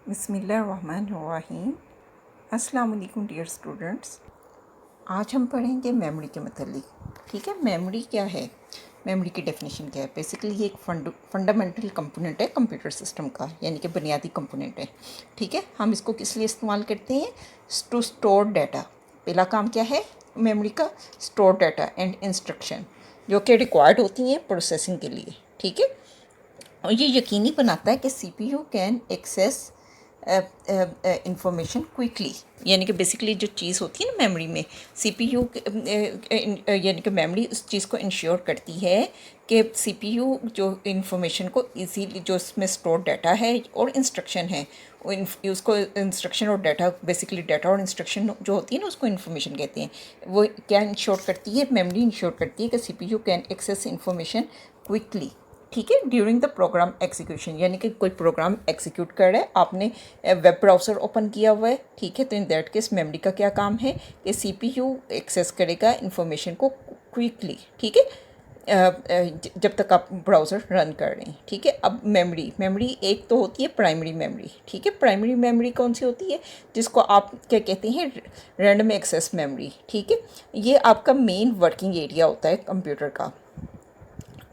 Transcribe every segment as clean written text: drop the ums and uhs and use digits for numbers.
बिस्मिल्लाहिर्रहमानिर्रहीम। अस्सलाम वालेकुम डियर स्टूडेंट्स। आज हम पढ़ेंगे मेमोरी के मतलब। ठीक है, मेमोरी क्या है, मेमोरी की डेफिनेशन क्या है। बेसिकली ये एक फंडामेंटल कंपोनेंट है कंप्यूटर सिस्टम का, यानी कि बुनियादी कंपोनेंट है। ठीक है, हम इसको किस लिए इस्तेमाल करते हैं? To store data. पहला काम क्या है मेमोरी का? स्टोर डाटा एंड इंस्ट्रक्शन जो कि रिक्वायर्ड होती हैं प्रोसेसिंग के लिए। ठीक है, और ये यकीनी बनाता है कि CPU can access information quickly. यानी कि बेसिकली जो चीज़ होती है ना मेमोरी में, सीपीयू यानी कि मेमोरी उस चीज़ को इंश्योर करती है कि सीपीयू जो इंफॉर्मेशन को इजीली, जो उसमें स्टोर डाटा है और इंस्ट्रक्शन है, उसको इंस्ट्रक्शन और डाटा, बेसिकली डाटा और इंस्ट्रक्शन जो होती है ना उसको इन्फॉर्मेशन कहते हैं। वो क्या इंश्योर करती है? मेमोरी इंश्योर करती है कि CPU can access information quickly. ठीक है, ड्यूरिंग द प्रोग्राम एग्जीक्यूशन, यानी कि कोई प्रोग्राम एग्जीक्यूट कर रहा है, आपने वेब ब्राउज़र ओपन किया हुआ है। ठीक है, तो इन दैट केस मेमोरी का क्या काम है कि सीपीयू एक्सेस करेगा इंफॉर्मेशन को क्विकली। ठीक है, जब तक आप ब्राउज़र रन कर रहे हैं। ठीक है, अब मेमोरी एक तो होती है प्राइमरी मेमोरी। ठीक है, प्राइमरी मेमोरी कौन सी होती है? जिसको आप क्या कहते हैं? Random access memory. ठीक है, ये आपका मेन वर्किंग एरिया होता है कंप्यूटर का।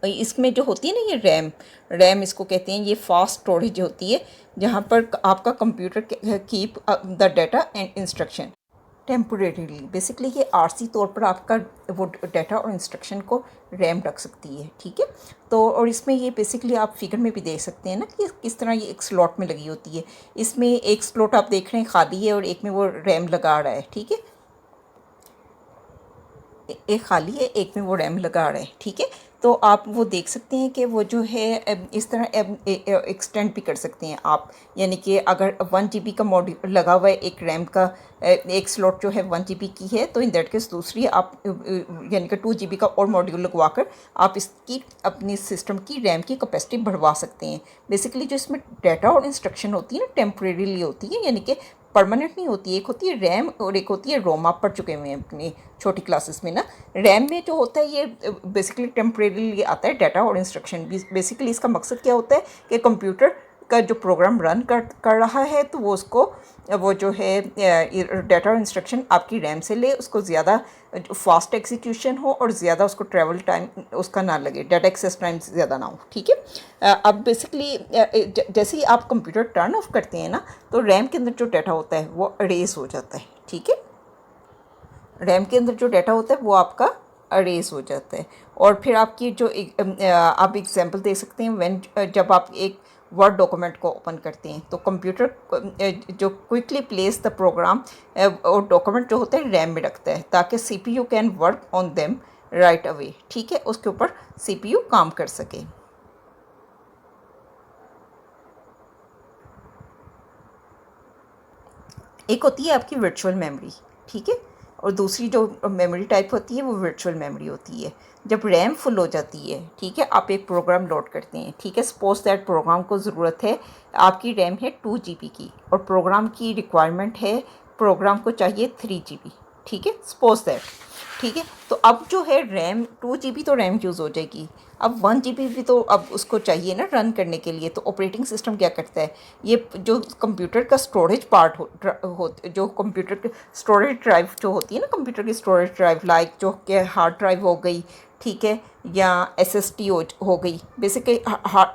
इसमें जो होती है ना ये रैम इसको कहते हैं। ये फास्ट स्टोरेज होती है जहाँ पर आपका computer keep the data and instruction temporarily. Basically ये आरसी तौर पर आपका वो डाटा और इंस्ट्रक्शन को रैम रख सकती है। ठीक है, तो और इसमें ये बेसिकली आप फिगर में भी देख सकते हैं ना कि किस तरह ये एक स्लॉट में लगी होती है। इसमें एक स्लॉट आप देख रहे हैं खाली है और एक में वो रैम लगा रहा है। ठीक है, एक खाली है, एक में वो रैम लगा रहे हैं। ठीक है, तो आप वो देख सकते हैं कि वो जो है इस तरह एक्सटेंड भी कर सकते हैं आप। यानी कि अगर 1 GB का मॉड्यूल लगा हुआ है, एक रैम का एक स्लॉट जो है 1 GB की है, तो इन दैट केस दूसरी आप यानी कि 2 GB का और मॉड्यूल लगवा कर आप इसकी अपनी सिस्टम की रैम की कैपेसिटी बढ़वा सकते हैं। बेसिकली जो इसमें डाटा और इंस्ट्रक्शन होती है ना टेम्परेरीली होती है, यानी कि परमानेंट नहीं होती है। एक होती है रैम और एक होती है रोम। आप पढ़ चुके हुए हैं अपनी छोटी क्लासेस में ना। रैम में जो होता है ये बेसिकली टेम्परेरीली आता है डाटा और इंस्ट्रक्शन। बेसिकली इसका मकसद क्या होता है कि कंप्यूटर का जो प्रोग्राम रन कर रहा है तो वो उसको वो जो है डाटा और इंस्ट्रक्शन आपकी रैम से ले, उसको ज़्यादा फास्ट एग्जीक्यूशन हो और ज़्यादा उसको ट्रैवल टाइम उसका ना लगे, डाटा एक्सेस टाइम ज़्यादा ना हो। ठीक है, अब बेसिकली जैसे ही आप कंप्यूटर टर्न ऑफ करते हैं ना तो रैम के अंदर जो डाटा होता है वो अरेज हो जाता है। ठीक है, रैम के अंदर जो डाटा होता है वो आपका अरेज हो जाता है। और फिर आपकी जो आप एग्जांपल दे सकते हैं जब आप एक वर्ड डॉक्यूमेंट को ओपन करते हैं तो कंप्यूटर जो क्विकली प्लेस द प्रोग्राम और डॉक्यूमेंट जो होते हैं रैम में रखता है ताकि CPU can work on them right away. ठीक है, उसके ऊपर सीपीयू काम कर सके। एक होती है आपकी वर्चुअल मेमोरी। ठीक है, और दूसरी जो मेमोरी टाइप होती है वो वर्चुअल मेमोरी होती है। जब रैम फुल हो जाती है, ठीक है, आप एक प्रोग्राम लोड करते हैं। ठीक है, सपोज दैट प्रोग्राम को ज़रूरत है, आपकी रैम है 2 GB की और प्रोग्राम की रिक्वायरमेंट है, प्रोग्राम को चाहिए 3 GB। ठीक है, सपोज दैट। ठीक है, तो अब जो है रैम 2 GB तो रैम यूज़ हो जाएगी। अब 1 GB भी तो अब उसको चाहिए ना रन करने के लिए। तो ऑपरेटिंग सिस्टम क्या करता है, ये जो कंप्यूटर का स्टोरेज पार्ट जो कंप्यूटर के स्टोरेज ड्राइव जो होती है ना, कंप्यूटर की स्टोरेज ड्राइव लाइक जो कि हार्ड ड्राइव हो गई, ठीक है, या एसएसडी हो गई। बेसिकली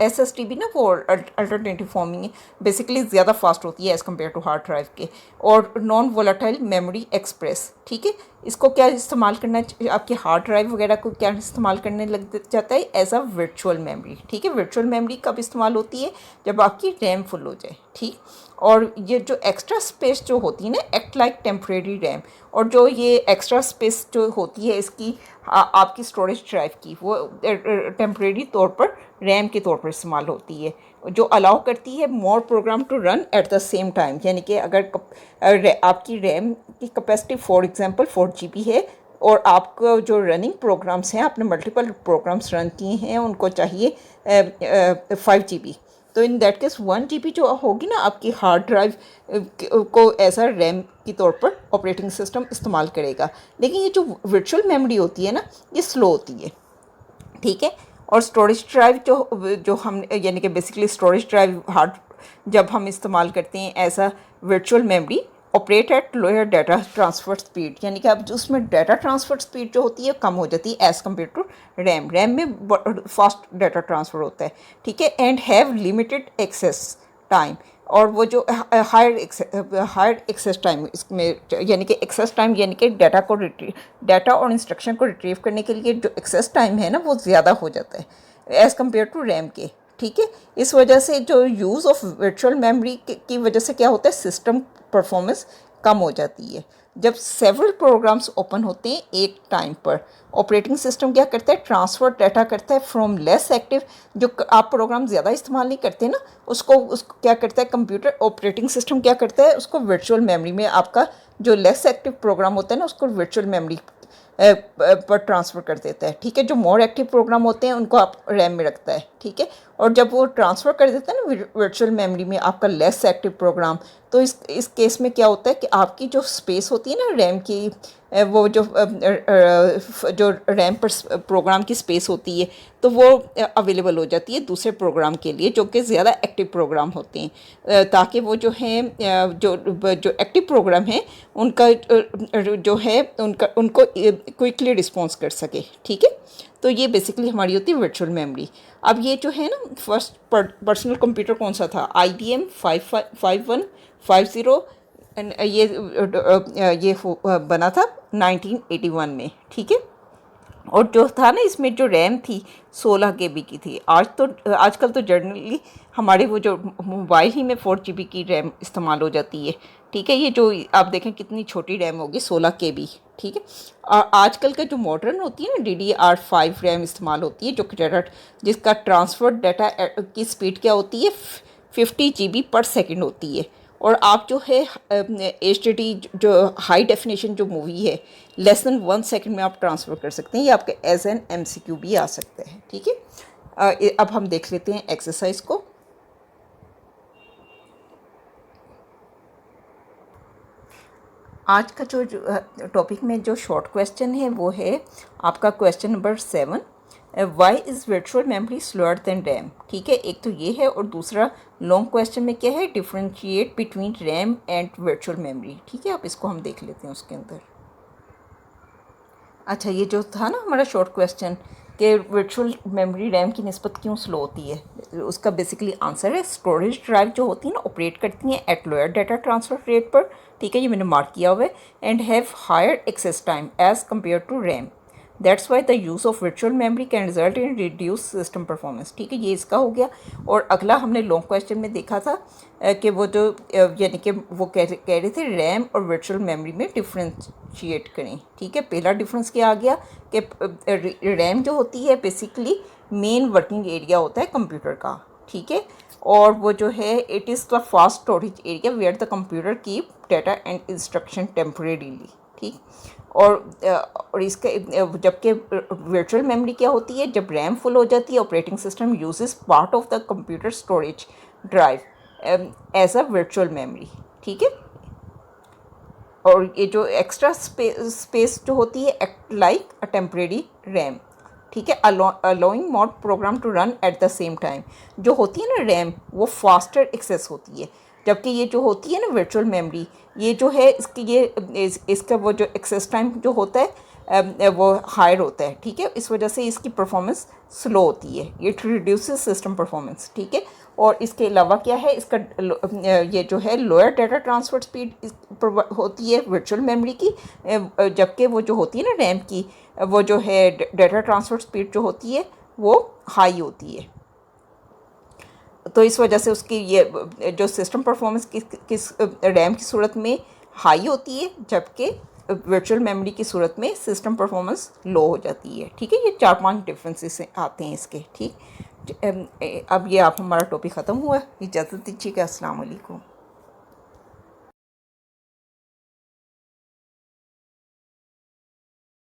एसएसडी भी ना वो अल्टरनेटिव फॉर्मिंग है, बेसिकली ज़्यादा फास्ट होती है as compare to hard drive के। और नॉन वोलेटाइल मेमोरी एक्सप्रेस, ठीक है, इसको क्या इस्तेमाल करना आपकी हार्ड ड्राइव वगैरह को क्या इस्तेमाल करने लग जाता है एज अ वर्चुअल मेमोरी। ठीक है, वर्चुअल मेमोरी कब इस्तेमाल होती है? जब आपकी रैम फुल हो जाए। ठीक, और ये जो एक्स्ट्रा स्पेस जो होती है ना, एक्ट लाइक टेम्परेरी रैम। और जो ये एक्स्ट्रा स्पेस जो होती है इसकी आपकी स्टोरेज ड्राइव की, वो टेम्परेरी तौर पर रैम के तौर पर इस्तेमाल होती है, जो अलाउ करती है more program to run at the same time. यानी कि अगर आपकी रैम की कैपेसिटी फॉर एग्जांपल 4 GB है और आपको जो रनिंग प्रोग्राम्स हैं, आपने मल्टीपल प्रोग्राम्स रन किए हैं, उनको चाहिए 5 GB, तो इन दैट केस 1 GB जो होगी ना आपकी हार्ड ड्राइव को एज अ रैम के तौर पर ऑपरेटिंग सिस्टम इस्तेमाल करेगा। लेकिन ये जो वर्चुअल मेमोरी होती है ना, ये स्लो होती है। ठीक है, और स्टोरेज ड्राइव जो हम यानी कि बेसिकली स्टोरेज ड्राइव हार्ड जब हम इस्तेमाल करते हैं as a virtual memory operate at lower data transfer speed, यानी कि अब जो उसमें डाटा ट्रांसफ़र स्पीड जो होती है कम हो जाती है as compare to RAM. RAM में फास्ट डाटा ट्रांसफ़र होता है, ठीक है, and have limited access time. और वो जो हायर एक्सेस टाइम इसमें, यानी कि एक्सेस टाइम यानी कि डाटा और इंस्ट्रक्शन को रिट्रीव करने के लिए जो एक्सेस टाइम है ना वो ज़्यादा हो जाता है एज़ कम्पेयर टू रैम के, ठीक है। इस वजह से जो यूज़ ऑफ वर्चुअल मेमोरी की वजह से क्या होता है, सिस्टम परफॉर्मेंस कम हो जाती है। जब सेवरल प्रोग्राम्स ओपन होते हैं एक टाइम पर, ऑपरेटिंग सिस्टम क्या करता है, ट्रांसफ़र डाटा करता है फ्रॉम लेस एक्टिव, जो आप प्रोग्राम ज़्यादा इस्तेमाल नहीं करते ना उसको क्या करता है कंप्यूटर ऑपरेटिंग सिस्टम क्या करता है, उसको वर्चुअल मेमोरी में आपका जो लेस एक्टिव प्रोग्राम होता है ना उसको वर्चुअल मेमोरी पर ट्रांसफ़र कर देता है, ठीक है। जो मोर एक्टिव प्रोग्राम होते हैं उनको आप रैम में रखता है, ठीक है। और जब वो ट्रांसफ़र कर देता है ना वर्चुअल मेमोरी में आपका लेस एक्टिव प्रोग्राम, तो इस केस में क्या होता है कि आपकी जो स्पेस होती है ना रैम की, वो जो रैम पर प्रोग्राम की स्पेस होती है तो वो अवेलेबल हो जाती है दूसरे प्रोग्राम के लिए जो कि ज़्यादा एक्टिव प्रोग्राम होते हैं, ताकि वो जो है जो एक्टिव प्रोग्राम है उनका जो है उनको क्विकली रिस्पॉन्स कर सके, ठीक है। तो ये बेसिकली हमारी होती है वर्चुअल मेमोरी। अब ये जो है ना फर्स्ट पर्सनल कंप्यूटर कौन सा था, IBM 5150, ये बना था 1981 में, ठीक है। और जो था ना इसमें जो रैम थी 16 KB की थी। आजकल तो जनरली हमारे वो जो मोबाइल ही में 4 GB की रैम इस्तेमाल हो जाती है, ठीक है। ये जो आप देखें कितनी छोटी रैम होगी 16 KB, ठीक है। और आजकल का जो मॉडर्न होती है ना DDR5 रैम इस्तेमाल होती है, जो कि डाटा जिसका ट्रांसफ़र डाटा की स्पीड क्या होती है 50 GB पर सेकेंड होती है। और आप जो है HD जो हाई डेफिनेशन जो मूवी है लेस देन 1 सेकेंड में आप ट्रांसफ़र कर सकते हैं, ये आपके एज एन MCQ भी आ सकता है, ठीक है। अब हम देख लेते हैं एक्सरसाइज को। आज का जो टॉपिक में जो शॉर्ट क्वेश्चन है वो है आपका question number 7, why is virtual memory slower than RAM, ठीक है। एक तो ये है और दूसरा लॉन्ग क्वेश्चन में क्या है, differentiate between RAM and virtual memory, ठीक है। अब इसको हम देख लेते हैं उसके अंदर। अच्छा, ये जो था ना हमारा शॉर्ट क्वेश्चन कि वर्चुअल मेमोरी रैम की निस्बत क्यों स्लो होती है, उसका बेसिकली आंसर है स्टोरेज ड्राइव जो होती है ना ऑपरेट करती हैं at lower data transfer rate पर, ठीक है, ये मैंने मार्क किया हुआ है, and have higher access time as compare to RAM. That's why the use of virtual memory can result in reduce system performance, ठीक है, ये इसका हो गया। और अगला हमने लॉन्ग क्वेश्चन में देखा था कि वो जो यानी कि वो कह रहे थे रैम और वर्चुअल मेमोरी में डिफ्रेंशिएट करें, ठीक है। पहला डिफरेंस क्या आ गया कि रैम जो होती है बेसिकली मेन वर्किंग एरिया होता है कंप्यूटर का, ठीक है। और वो जो है it is the fast storage area where the computer keep data and instruction temporarily, ठीक। और इसके जबकि वर्चुअल मेमोरी क्या होती है, जब रैम फुल हो जाती है operating system uses part of the computer storage drive as a virtual memory, ठीक है। और ये जो एक्स्ट्रा स्पेस जो होती है act like a temporary RAM, ठीक है, allowing more program to run at the same time. जो होती है ना रैम वो फास्टर एक्सेस होती है, जबकि ये जो होती है ना वर्चुअल मेमोरी ये जो है इसका वो जो एक्सेस टाइम जो होता है वो हायर होता है, ठीक है। इस वजह से इसकी परफॉर्मेंस स्लो होती है, इट रिड्यूसेस सिस्टम परफॉर्मेंस, ठीक है। और इसके अलावा क्या है इसका ये जो है लोअर डाटा ट्रांसफ़र स्पीड होती है वर्चुअल मेमोरी की, जबकि वो जो होती है ना रैम की वो जो है डाटा ट्रांसफ़र स्पीड जो होती है वो हाई होती है। तो इस वजह से उसकी ये जो सिस्टम परफॉर्मेंस किस रैम की सूरत में हाई होती है, जबकि वर्चुअल मेमोरी की सूरत में सिस्टम परफॉर्मेंस लो हो जाती है, ठीक है। ये 4-5 डिफरेंसेस आते हैं इसके, ठीक। अब ये आप हमारा टॉपिक ख़त्म हुआ, इजाज़त दीजिएगा, अस्सलाम वालेकुम।